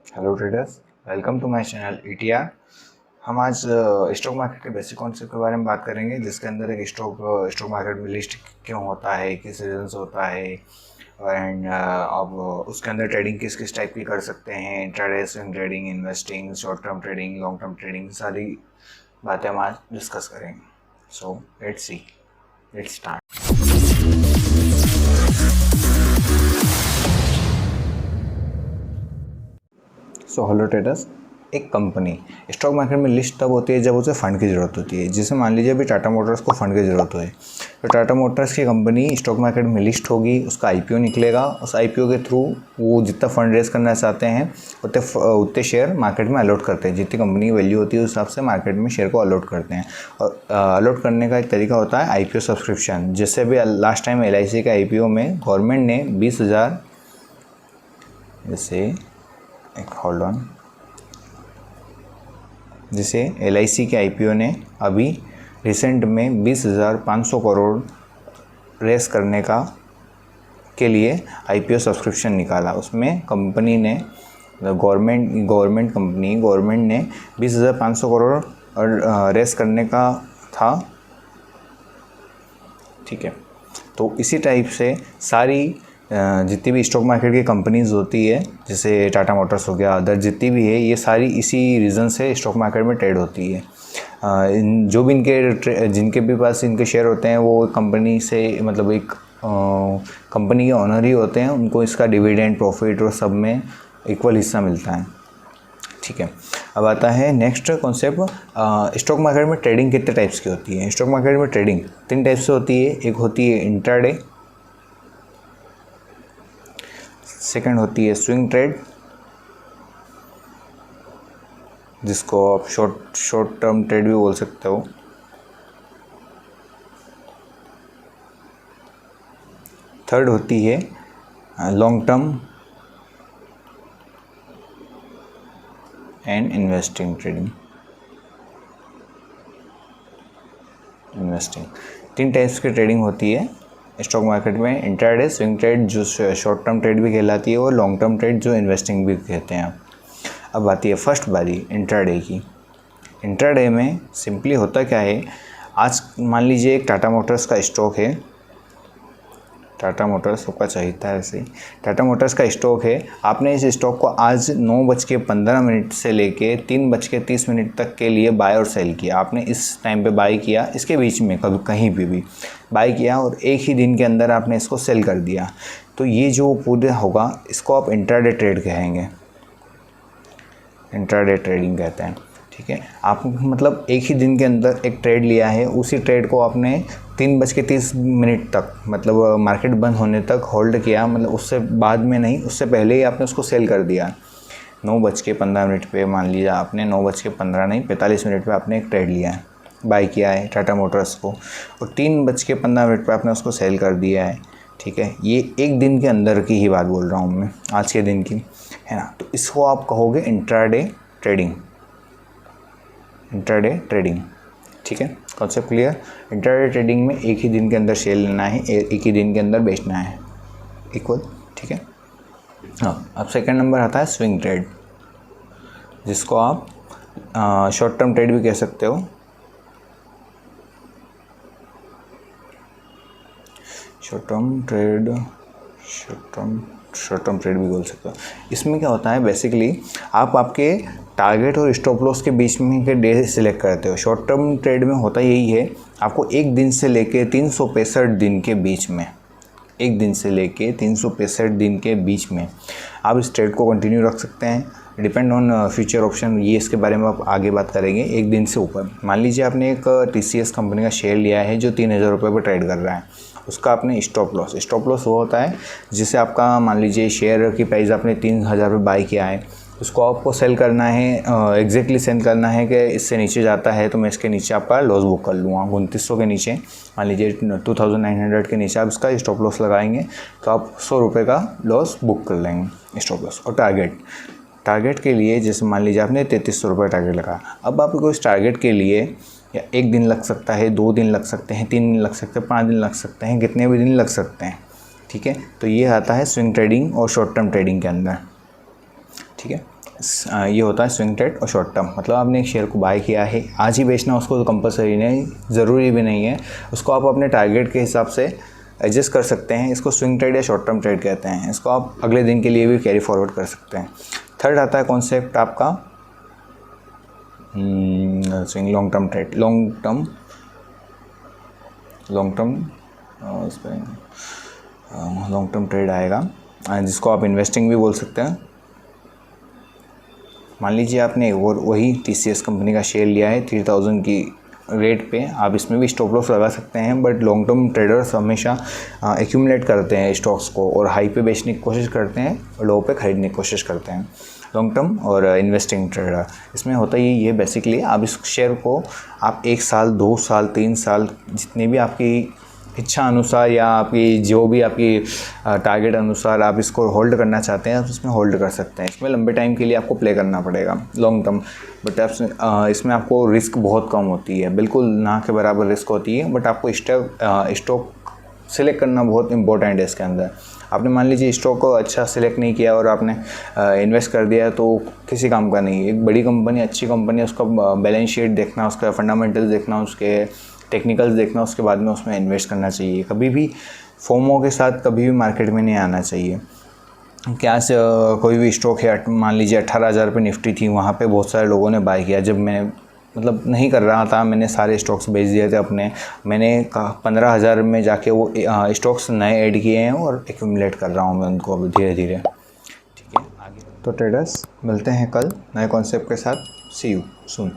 Hello traders, welcome to my channel ETR. हम आज stock market के बेसिक कॉन्सेप्ट के बारे में बात करेंगे, जिसके अंदर एक स्टॉक मार्केट में लिस्ट क्यों होता है, किस रीजन से होता है, एंड अब उसके अंदर ट्रेडिंग किस किस टाइप की कर सकते हैं, intraday, swing trading, investing, short term trading, long term trading, सारी बातें हम आज डिस्कस करेंगे। So let's start. Hello traders, एक कंपनी स्टॉक मार्केट में लिस्ट तब होती है जब उसे फंड की ज़रूरत होती है। जैसे मान लीजिए अभी टाटा मोटर्स को फंड की ज़रूरत है, तो टाटा मोटर्स की कंपनी स्टॉक मार्केट में लिस्ट होगी, उसका आईपीओ निकलेगा। उस आईपीओ के थ्रू वो जितना फंड रेज करना चाहते हैं उतने शेयर मार्केट में अलॉट करते हैं। जितनी कंपनी की वैल्यू होती है उस हिसाब से मार्केट में शेयर को अलॉट करते हैं। और अलॉट करने का एक तरीका होता है आईपीओ सब्सक्रिप्शन। जैसे अभी लास्ट टाइम LIC के आईपीओ में गवर्नमेंट ने 20,000, जैसे एक होल्ड ऑन, जिसे LIC के आईपीओ ने अभी रिसेंट में 20,500 करोड़ रेस करने के लिए आईपीओ सब्सक्रिप्शन निकाला। उसमें कंपनी ने गवर्नमेंट ने 20,500 करोड़ रेस करने का था। ठीक है, तो इसी टाइप से सारी जितनी भी स्टॉक मार्केट की कंपनीज होती है, जैसे टाटा मोटर्स हो गया, अदर जितनी भी है, ये सारी इसी रीज़न से स्टॉक मार्केट में ट्रेड होती है। जो भी जिनके भी पास इनके शेयर होते हैं वो कंपनी से, मतलब एक कंपनी के ऑनर ही होते हैं, उनको इसका डिविडेंड, प्रॉफिट और सब में इक्वल हिस्सा मिलता है। ठीक है, अब आता है नेक्स्ट कॉन्सेप्ट, स्टॉक मार्केट में ट्रेडिंग कितने टाइप्स की होती है। स्टॉक मार्केट में ट्रेडिंग 3 टाइप से होती है। एक होती है इंट्राडे, सेकंड होती है स्विंग ट्रेड, जिसको आप शॉर्ट टर्म ट्रेड भी बोल सकते हो। थर्ड होती है long term and investing trading. 3 types की ट्रेडिंग होती है स्टॉक मार्केट में। इंट्राडे, स्विंग ट्रेड जो शॉर्ट टर्म ट्रेड भी कहलाती है, और लॉन्ग टर्म ट्रेड जो इन्वेस्टिंग भी कहते हैं। अब आती है फर्स्ट बारी इंट्राडे की। इंट्राडे में सिंपली होता क्या है, आज मान लीजिए एक टाटा मोटर्स का स्टॉक है, टाटा मोटर्स सबका चाहता है ऐसे ही, टाटा मोटर्स का स्टॉक है। आपने इस स्टॉक को आज 9:15 से लेके 3:30 तक के लिए बाय और सेल किया। आपने इस टाइम पे बाय किया, इसके बीच में कभी कहीं भी बाय किया, और एक ही दिन के अंदर आपने इसको सेल कर दिया। तो ये जो पूरा होगा, इसको आप इंट्राडे ट्रेड कहेंगे, इंट्राडे ट्रेडिंग कहते हैं। ठीक है, आप मतलब एक ही दिन के अंदर एक ट्रेड लिया है, उसी ट्रेड को आपने 3:30 तक, मतलब मार्केट बंद होने तक होल्ड किया, मतलब उससे बाद में नहीं, उससे पहले ही आपने उसको सेल कर दिया। 9:15 पे, मान लीजिए आपने 9:15 नहीं 45 पे आपने एक ट्रेड लिया है, बाय किया है टाटा मोटर्स को, और 3:15 पे आपने उसको सेल कर दिया है। ठीक है, ये एक दिन के अंदर की ही बात बोल रहा हूँ मैं, आज के दिन की, है ना। तो इसको आप कहोगे इंट्राडे ट्रेडिंग, इंट्राडे ट्रेडिंग। ठीक है, कॉन्सेप्ट क्लियर। इंट्राडे ट्रेडिंग में एक ही दिन के अंदर शेयर लेना है, एक ही दिन के अंदर बेचना है, इक्वल। ठीक है, हाँ। अब सेकंड नंबर आता है स्विंग ट्रेड, जिसको आप शॉर्ट टर्म ट्रेड भी कह सकते हो। शॉर्ट टर्म ट्रेड भी बोल सकते हो। इसमें क्या होता है, बेसिकली आप आपके टारगेट और स्टॉप लॉस के बीच में के डे सिलेक्ट करते हो। शॉर्ट टर्म ट्रेड में होता यही है, आपको एक दिन से लेके 365 दिन के बीच में, एक दिन से लेके 365 दिन के बीच में आप इस ट्रेड को कंटिन्यू रख सकते हैं, डिपेंड ऑन फ्यूचर ऑप्शन। ये इसके बारे में आप आगे बात करेंगे। एक दिन से ऊपर, मान लीजिए आपने एक TCS कंपनी का शेयर लिया है जो 3,000 रुपये पर ट्रेड कर रहा है, उसका आपने स्टॉप लॉस वो होता है जिससे आपका, मान लीजिए शेयर की प्राइस आपने 3,000 रुपये बाई किया है, उसको आपको सेल करना है, एग्जैक्टली सेल करना है कि इससे नीचे जाता है तो मैं इसके नीचे आपका लॉस बुक कर लूँगा। 2900 के नीचे, मान लीजिए 2900 के नीचे आप इसका स्टॉप लॉस लगाएंगे तो आप 100 रुपये का लॉस बुक कर लेंगे स्टॉप लॉस। और टारगेट के लिए, जैसे मान लीजिए आपने 3300 रुपये टारगेट लगाया, अब आपको इस टारगेट के लिए या एक दिन लग सकता है, 2 दिन लग सकते हैं, 3 दिन लग सकते हैं, 5 दिन लग सकते हैं, कितने भी दिन लग सकते हैं। ठीक है, तो ये आता है स्विंग ट्रेडिंग और शॉर्ट टर्म ट्रेडिंग के अंदर। ठीक है, ये होता है स्विंग ट्रेड और शॉर्ट टर्म। मतलब आपने एक शेयर को बाय किया है, आज ही बेचना उसको कंपलसरी नहीं, ज़रूरी भी नहीं है, उसको आप अपने टारगेट के हिसाब से एडजस्ट कर सकते हैं। इसको स्विंग ट्रेड या शॉर्ट टर्म ट्रेड कहते हैं। इसको आप अगले दिन के लिए भी कैरी फॉरवर्ड कर सकते हैं। थर्ड आता है कॉन्सेप्ट आपका swing long term trade. Long term trade आएगा, जिसको आप इन्वेस्टिंग भी बोल सकते हैं। मान लीजिए आपने और वही TCS कंपनी का शेयर लिया है 3000 की रेट पे, आप इसमें भी स्टॉप लॉस लगा सकते हैं। बट लॉन्ग टर्म ट्रेडर्स हमेशा एक्यूमुलेट करते हैं स्टॉक्स को और हाई पे बेचने की कोशिश करते हैं और लो पे ख़रीदने की कोशिश करते हैं। लॉन्ग टर्म और इन्वेस्टिंग ट्रेडर, इसमें होता ही ये बेसिकली आप इस शेयर को आप 1 साल 2 साल 3 साल जितने भी आपकी इच्छा अनुसार या आपकी जो भी आपकी टारगेट अनुसार आप इसको होल्ड करना चाहते हैं, आप इसमें होल्ड कर सकते हैं। इसमें लंबे टाइम के लिए आपको प्ले करना पड़ेगा लॉन्ग टर्म, बट इसमें आपको रिस्क बहुत कम होती है, बिल्कुल ना के बराबर रिस्क होती है। बट आपको स्टॉक सिलेक्ट करना बहुत इंपॉर्टेंट है इसके अंदर। आपने मान लीजिए स्टॉक को अच्छा सिलेक्ट नहीं किया और आपने इन्वेस्ट कर दिया तो किसी काम का नहीं। एक बड़ी कंपनी, अच्छी कंपनी, उसका बैलेंस शीट देखना, उसका फंडामेंटल्स देखना, उसके टेक्निकल्स देखना, उसके बाद में उसमें इन्वेस्ट करना चाहिए। कभी भी फोमो के साथ कभी भी मार्केट में नहीं आना चाहिए। क्या कोई भी स्टॉक है, मान लीजिए 18,000 पे निफ्टी थी, वहाँ पे बहुत सारे लोगों ने बाय किया। जब मैं मतलब नहीं कर रहा था, मैंने सारे स्टॉक्स बेच दिए थे अपने। मैंने 15,000 में जाके वो स्टॉक्स नए ऐड किए हैं और एक्यूमुलेट कर रहा हूँ मैं उनको अभी धीरे धीरे। ठीक है, आगे तो ट्रेडर्स मिलते हैं कल नए कॉन्सेप्ट के साथ। सी यू सून।